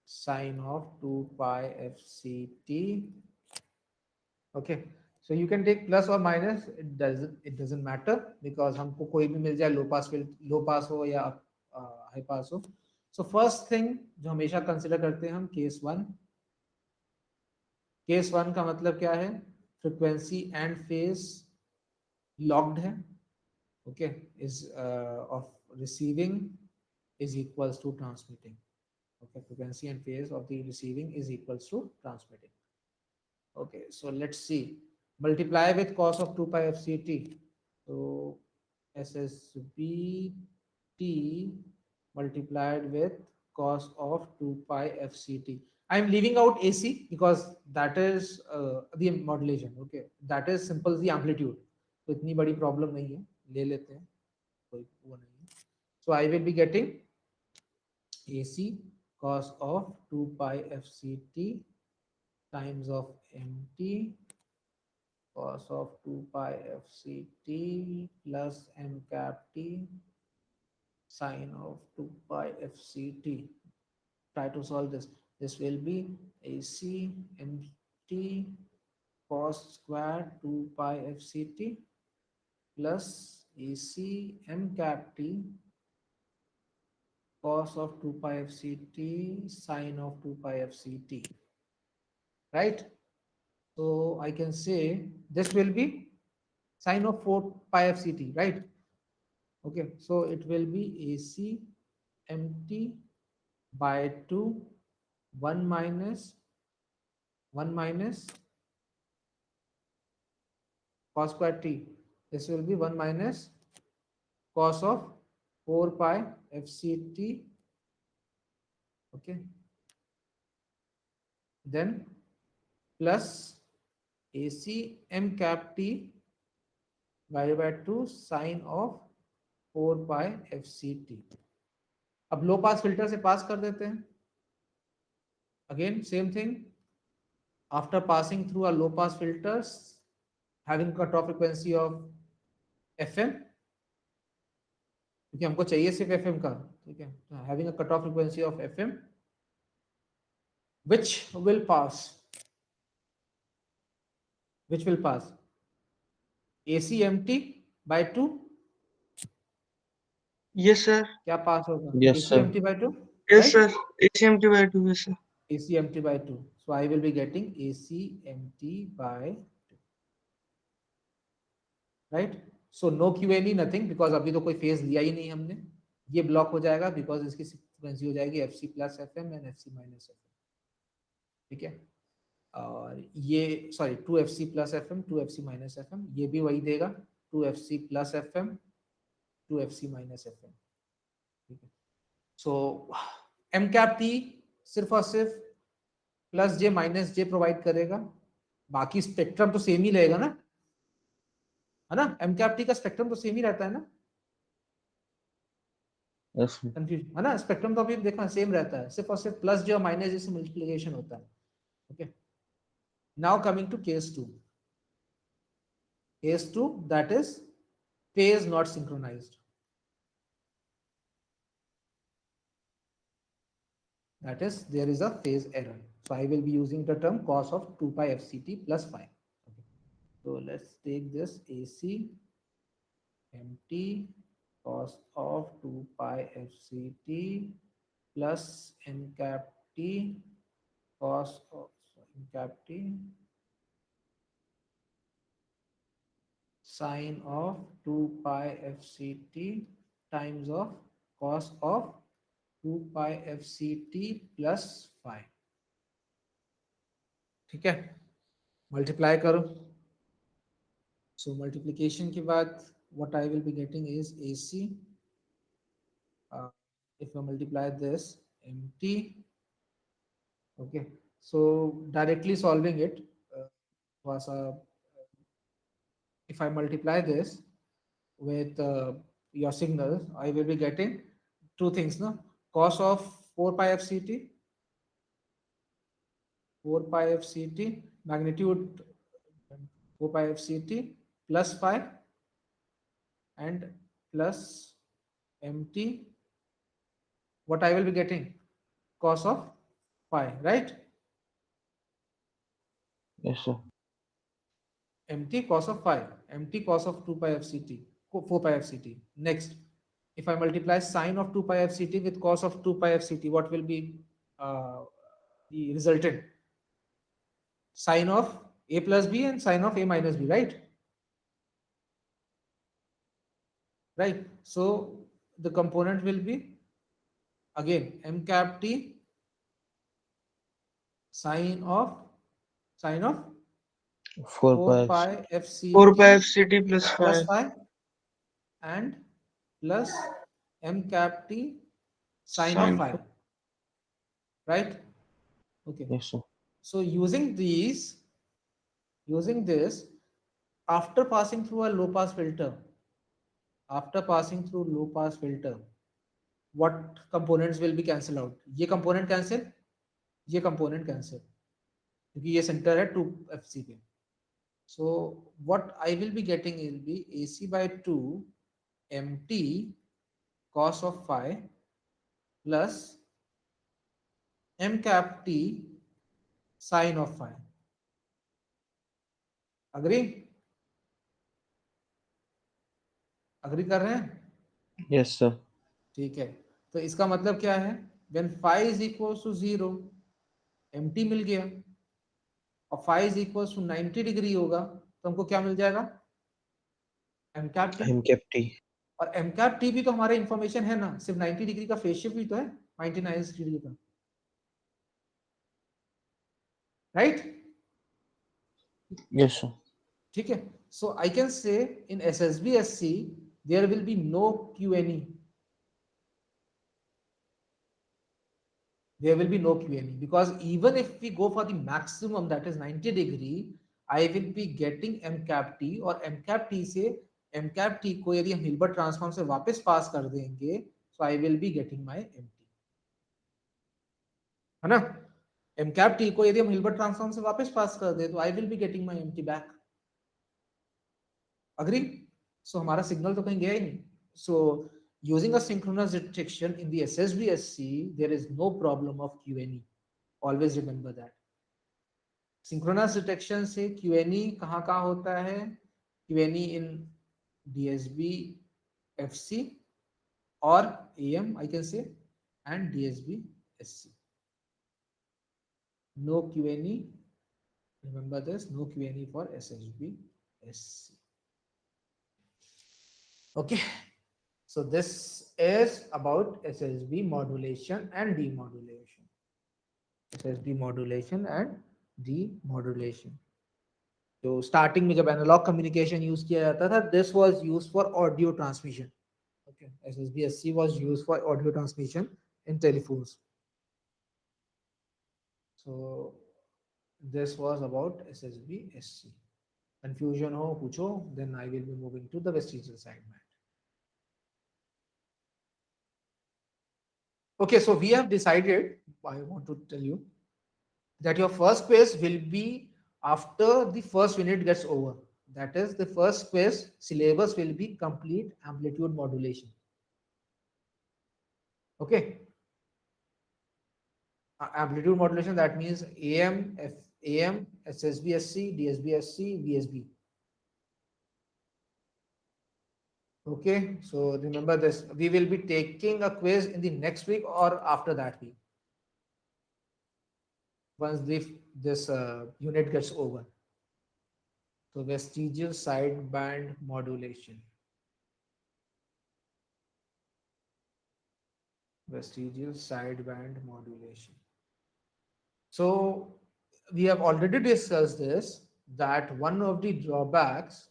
sine of 2 pi FCT. Okay, so you can take plus or minus, it doesn't matter because हमको कोई भी मिल जाए, low pass हो या high pass हो. So first thing जो हमेशा consider करते हैं हम, case 1. केस 1 का मतलब क्या है? फ्रीक्वेंसी एंड फेज लॉक्ड है. Okay, is of receiving is equals to transmitting. Okay, frequency and phase of the receiving is equals to transmitting. Okay, so let's see. Multiply with cos of 2 pi FCT. So SSBT multiplied with cos of 2 pi FCT. I am leaving out AC because that is the modulation. Okay, that is simple the amplitude. तो इतनी बड़ी problem नहीं है, ले लेते हैं, कोई वो नहीं है. So I will be getting AC cos of 2 pi FCT times of MT cos of 2 pi FCT plus M cap T sine of 2 pi FCT. Try to solve this. This will be AC MT cos square 2 pi FCT plus AC M cap T cos of 2 pi FCT sine of 2 pi FCT. Right? So I can say this will be sine of 4 pi FCT, right? Okay, so it will be AC MT by 2 1 minus cos square t. This will be 1 minus cos of 4 pi FCT. Okay, then plus AC M cap T divided by 2 sine of 4 pi F C T. अब low pass filter से pass कर देते हैं। Again same thing, after passing through a low pass filters having cut off frequency of F M, क्योंकि हमको चाहिए सिर्फ F M का, ठीक है, having a cut off frequency of F M which will pass ACMT by 2। Yes, sir. क्या पास होगा? Yes, sir. ACMT by 2, Yes, right? sir. ACMT by 2. Yes, sir. ACMT by 2, so I will be getting ACMT by 2, right? So no QNE nothing, because अभी तो कोई phase लिया ही नहीं हमने। ये block हो जाएगा बिकॉज इसकी फ्रीक्वेंसी हो जाएगी FC plus FM and FC minus FM, ठीक है। और ये sorry 2FC plus FM 2FC minus FM, ये भी वही देगा 2FC plus FM 2FC minus FM, ठीक है। सो एम कैप टी सिर्फ और सिर्फ प्लस जे माइनस जे प्रोवाइड करेगा, बाकी स्पेक्ट्रम तो सेम ही रहेगा ना, है ना? एम कैप टी का स्पेक्ट्रम तो सेम ही रहता है ना, Yes, sir. कंफ्यूज है ना? स्पेक्ट्रम तो अभी देखना सेम रहता है, सिर्फ और सिर्फ प्लस जे और माइनस जे से मल्टीप्लिकेशन होता है, okay. Now coming to case 2, that is phase not synchronised, that is there is a phase error, so I will be using the term cos of 2 pi fct plus phi, okay. So let's take this AC mt cos of 2 pi fct plus n cap t cos of n cap t sine of 2 pi fct times of cos of 2 pi fct plus phi, ठीक है। Multiply करो, सो multiplication के बाद what I will be getting is AC, if I multiply this mt, okay, so directly solving it was if I multiply this with your signals, I will be getting two things, no? Cos of 4 pi fct, 4 pi fct magnitude 4 pi fct plus phi and plus mt, what I will be getting? Cos of phi, right? Yes, sir. Mt cos of phi, mt cos of 2 pi fct, 4 pi fct. Next, if I multiply sine of 2 pi fct with cos of 2 pi fct, what will be the resultant? Sine of a plus b and sine of a minus b, right? Right. So the component will be again m cap t sine of 4 4 pi. pi fct 4 pi FCT plus plus 5. phi and plus m cap t sine of Sine phi, right? Okay. Yes, sir. So using this, after passing through a low pass filter, what components will be cancelled out? ये component cancel, ये component cancel, क्योंकि ये center है 2FC पे. So what I will be getting will be AC by 2 mt cos of phi plus m cap t sine of phi. Agree कर रहे हैं? Yes, sir. ठीक है, तो इसका मतलब क्या है? when phi is equals to 0, mt मिल गया, और phi is equals to 90 degree होगा, तो हमको क्या मिल जाएगा? m cap t. M cap T. और m cap t भी तो हमारा इंफॉर्मेशन है ना, सिर्फ 90 डिग्री का फेज शिफ्ट भी तो है, 99 डिग्री का, राइट? Yes, sir. ठीक है, so I can say in SSB-SC there will be no QNE. There will be no QNE because even if we go for the maximum, that is 90 degree, I will be getting m cap t, और m cap t से M Kapp T को यदि हम Hilbert transform से वापस पास कर देंगे तो I will be getting my M T, है ना। एम कैप टी को यदि हम हिल्बर्ट ट्रांसफॉर्म से वापस पास कर दे तो I will be getting my M T back. Agree? So हमारा सिग्नल तो कहीं गया ही नहीं। सो using a synchronous detection in the SSBSC, there is no problem of QNE. Always remember that. Synchronous detection से QNE कहाँ होता है? QNE in DSB FC or AM I can say, and DSB SC. No QNE. Remember this. No QNE for SSB SC. Okay. So this is about SSB modulation and demodulation. SSB modulation and demodulation. तो starting में जब analogue communication use किया जाता था, this was used for audio transmission. Okay, SSB-SC was used for audio transmission in telephones. So this was about SSB-SC. Confusion हो पूछो, then I will be moving to the vestigial sideband. Okay, so we have decided, I want to tell you that your first quiz will be after the first unit gets over. That is, the first quiz syllabus will be complete amplitude modulation. Okay. Amplitude modulation, that means AM, AM, SSB-SC, DSB-SC, VSB. Okay, so remember this. We will be taking a quiz in the next week or after that week, once this unit gets over. So vestigial sideband modulation. Vestigial sideband modulation. So we have already discussed this, that one of the drawbacks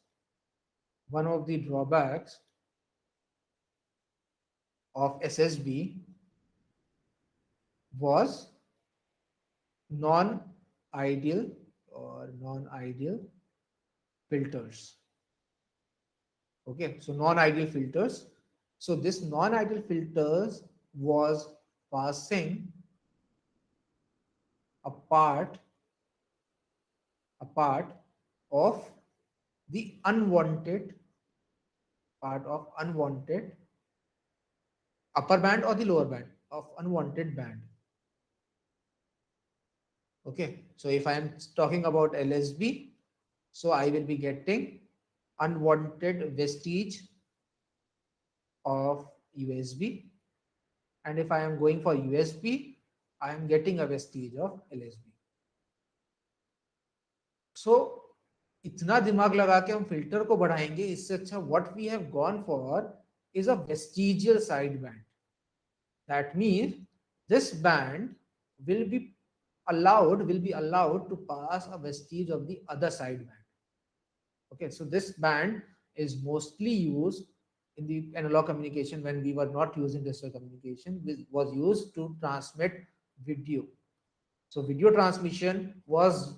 of SSB was non-ideal filters. Okay, so non-ideal filters. So this non-ideal filters was passing a part of the unwanted upper band or the lower band of unwanted band. Okay, so if I am talking about LSB, so I will be getting unwanted vestige of USB, and if I am going for USB, I am getting a vestige of LSB. So इतना दिमाग लगा के हम filter को बढ़ाएंगे, इससे अच्छा what we have gone for is a vestigial sideband. That means this band will be allowed to pass a vestige of the other sideband. Okay, so this band is mostly used in the analog communication when we were not using digital communication. This was used to transmit video. So video transmission was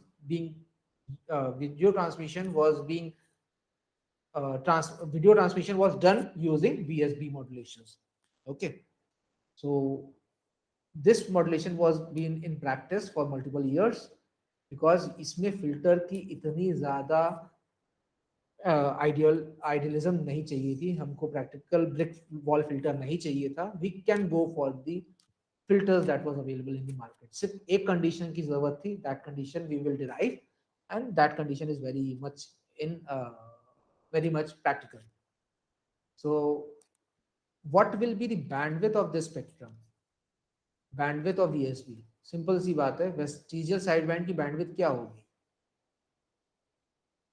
done using VSB modulations. Okay, so this modulation was been in practice for multiple years because इसमें filter की इतनी ज़्यादा idealism नहीं चाहिए थी हमको, practical brick wall filter नहीं चाहिए था. We can go for the filters that was available in the market. सिर्फ एक कंडीशन की जरूरत थी, that condition we will derive, and that condition is very much practical. So what will be the bandwidth of this spectrum? Bandwidth of VSB, simple सी बात है, vestigial sideband की bandwidth क्या होगी?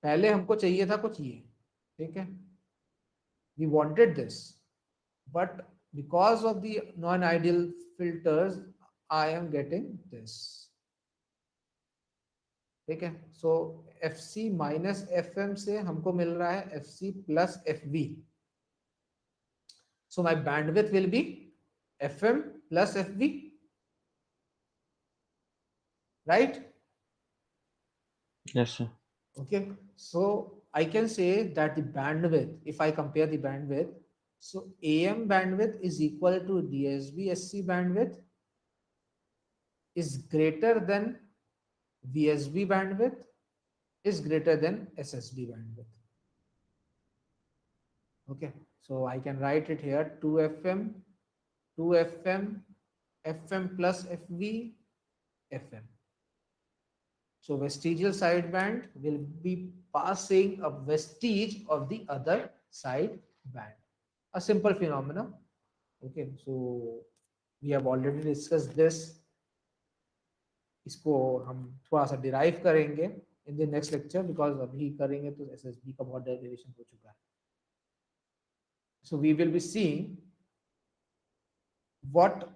पहले हमको चाहिए था कुछ ये, ठीक है, we wanted this, but because of the non-ideal filters I am getting this. ठीक है, so FC minus FM से हमको मिल रहा है FC plus FV. So my bandwidth will be FM plus FV, right? Yes, sir. Okay, so I can say that the bandwidth, if I compare the bandwidth, so AM bandwidth is equal to DSB SC bandwidth is greater than VSB bandwidth is greater than SSB bandwidth. Okay, so I can write it here 2FM, 2FM, FM plus FV, FM. So vestigial sideband will be passing a vestige of the other side band. A simple phenomena. Okay, so we have already discussed this. इसको हम थोड़ा सा derive करेंगे in the next lecture because अभी करेंगे तो SSB का बहुत डेरिवेशन हो चुका है. So we will be seeing what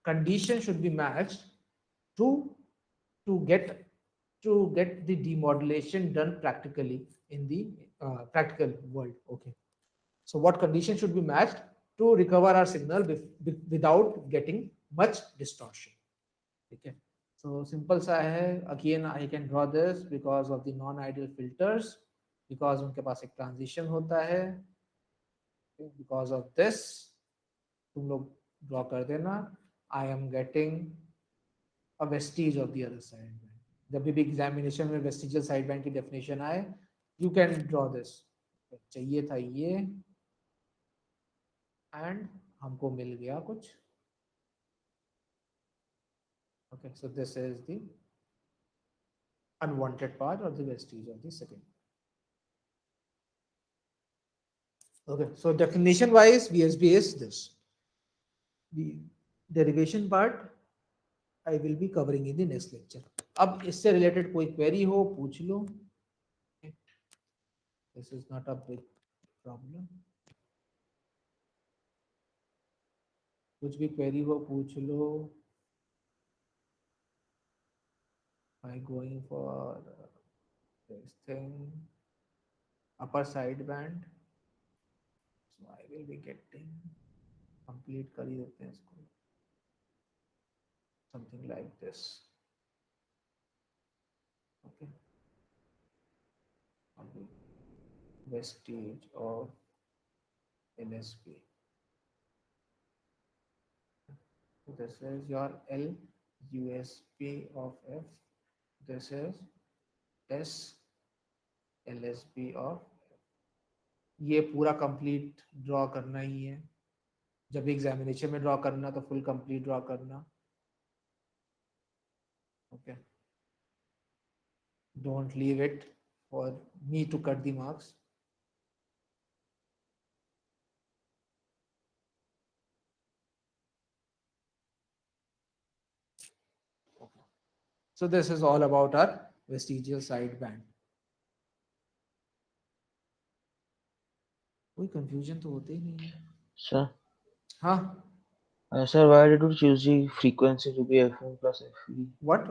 condition should be matched to get the demodulation done practically in the practical world. Okay, so what condition should be matched to recover our signal without getting much distortion. Okay, so simple सा है. Again I can draw this because of the non-ideal filters, because उनके पास एक transition होता है. Because of this तुम लोग draw कर देना. I am getting a vestige of the other side. जब भी एग्जामिनेशन में वेस्टिजियल साइड बैंड की डेफिनेशन आए, यू कैन ड्रॉ दिस. चाहिए था ये एंड हमको मिल गया कुछ. Okay, so this is the unwanted part और the vestige of the second. Okay, so definition wise VSB is this. The derivation part I will be covering in the next lecture. अब इससे related कोई query हो पूछ लो. This is not a big problem. कुछ भी query हो पूछ लो. By going for this thing, upper side band, so I will be getting complete कर ही देते हैं इसको. Something like this. Okay. Vestige of LSB. This is your L USB of F. This is S LSB of F. ये पूरा complete draw करना ही है. जब examination में ड्रॉ करना तो फुल कंप्लीट ड्रॉ करना. Okay. Don't leave it for me to cut the marks. Okay. So this is all about our vestigial sideband. कोई confusion तो होते ही नहीं है. Sir, हाँ. sir, why did you choose the frequency to be FM plus FV? What?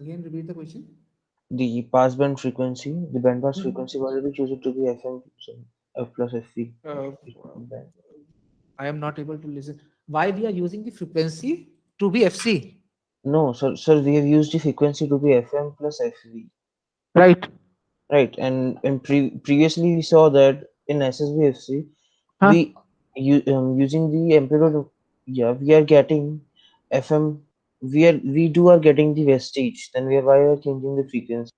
Again, repeat the question. The passband frequency, the bandpass frequency, why did you choose it to be FM plus FV? I am not able to listen. Why we are using the frequency to be FC? No, sir, we have used the frequency to be FM plus FV. Right. Right, and previously we saw that in SSBFC, Huh? using the amplitude, yeah, we are getting FM. We are getting the vestige. Then why are changing the frequency?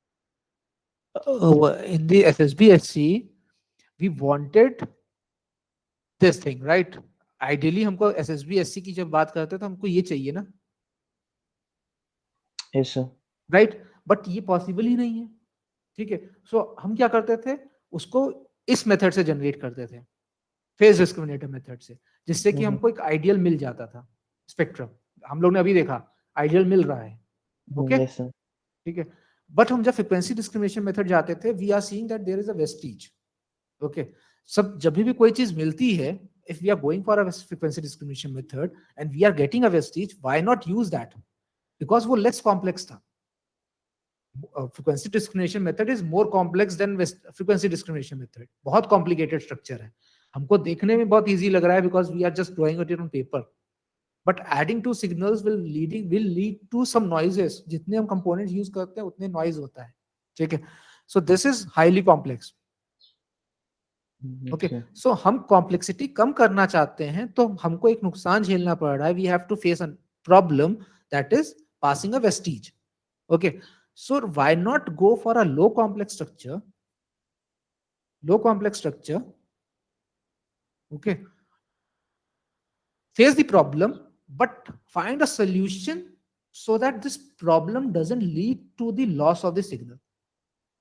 In the SSBSC, we wanted this thing, right? Ideally हमको SSBSC की जब बात करते हैं तो हमको ये चाहिए ना. Yes, sir. Right? But ये पॉसिबल ही नहीं है. ठीक है. So हम क्या करते थे, उसको इस मेथड से जनरेट करते थे, फेज डिस्क्रिमिनेटर मेथड से, जिससे कि हमको एक आइडियल मिल जाता था. स्पेक्ट्रम हम लोग ने अभी देखा, आइडियल मिल रहा है. Okay, Yes, sir. ठीक है. बट हम जब फ्रीक्वेंसी डिस्क्रिमिनेशन मेथड जाते थे, we are seeing that there is a vestige. Okay, सब जब भी कोई चीज मिलती है, if we are going for a frequency discrimination method and we are getting a vestige, why not use that? Because वो less complex था. Frequency discrimination method is more complex than frequency discrimination method. बहुत complicated structure है. हमको देखने में बहुत easy लग रहा है because we are just drawing it on paper. But adding two signals will lead to some noises. जितने हम components use करते हैं उतने noise होता है. ठीक है. So this is highly complex. Okay Okay. सो हम कॉम्प्लेक्सिटी कम करना चाहते हैं तो हमको एक नुकसान झेलना पड़ रहा है. We have to face a problem that is passing a vestige. Okay so why not go for a low complex structure. Low complex structure. Okay face the problem but find a solution so that this problem doesn't lead to the loss of the signal.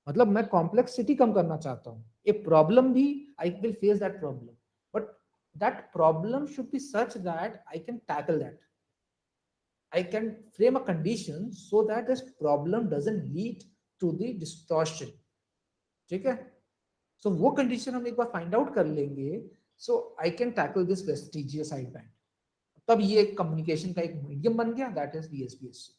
मतलब मैं complexity कम करना चाहता हूँ. A problem भी I will face that problem but that problem should be such that I can tackle that. I can frame a condition so that this problem doesn't lead to the distortion. ठीक है सो वो condition हम एक बार find out कर लेंगे so I can tackle this vestigial side band. तब ये एक कम्युनिकेशन का एक मीडियम बन गया दैट इज VSBSC.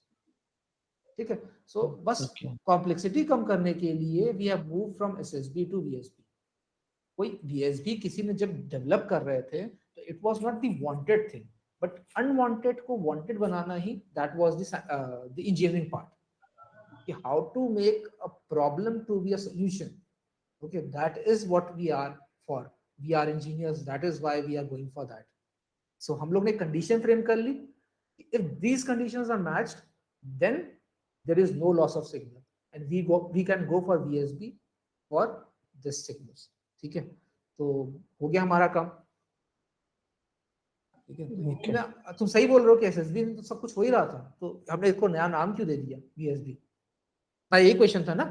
ठीक है सो बस Okay. कॉम्प्लेक्सिटी कम करने के लिए we have move from SSB to VSB. कोई VSB किसी ने जब डेवलप कर रहे थे तो it was not the wanted thing but unwanted को वांटेड बनाना ही that was the engineering part. कि how to make a problem to be a solution. Okay, that is what we are for. We are engineers. That is why we are going for that. So हम लोग ने condition frame कर ली. If these conditions are matched, then there is no loss of signal, and we can go for VSB for this signals. ठीक है तो हो गया हमारा काम. ठीक है तो Okay. इतना तुम सही बोल रहे हो कि SSB में तो सब कुछ हो ही रहा था तो हमने इसको नया नाम क्यों दे दिया VSB. हाँ यही क्वेश्चन था ना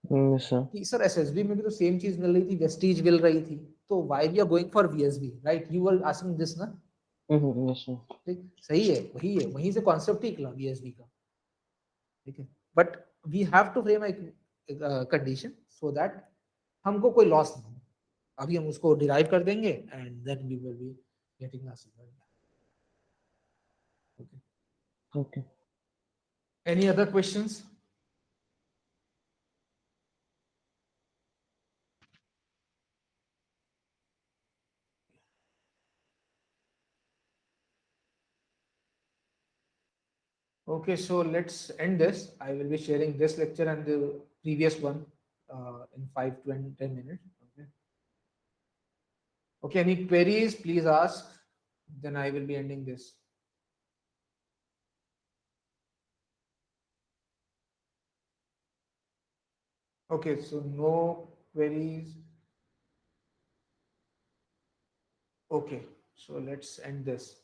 Yes, sir. कि सर एसएसबी में भी तो सेम चीज मिल रही थी वेस्टीज मिल रही थी तो why we are going for VSB right. You were asking this ना. Yes, sir. ठीक सही है वहीं से कॉन्सेप्ट ही निकला वीएसबी का. ठीक है but we have to frame condition so that हमको कोई लॉस ना हो. अभी हम उसको डिराइव कर देंगे and then we will be getting a signal. Okay Okay. Any other questions. Okay, so let's end this. I will be sharing this lecture and the previous one in 5 to 10 minutes. Okay. Okay, any queries, please ask. Then I will be ending this. Okay, so no queries. Okay, so let's end this.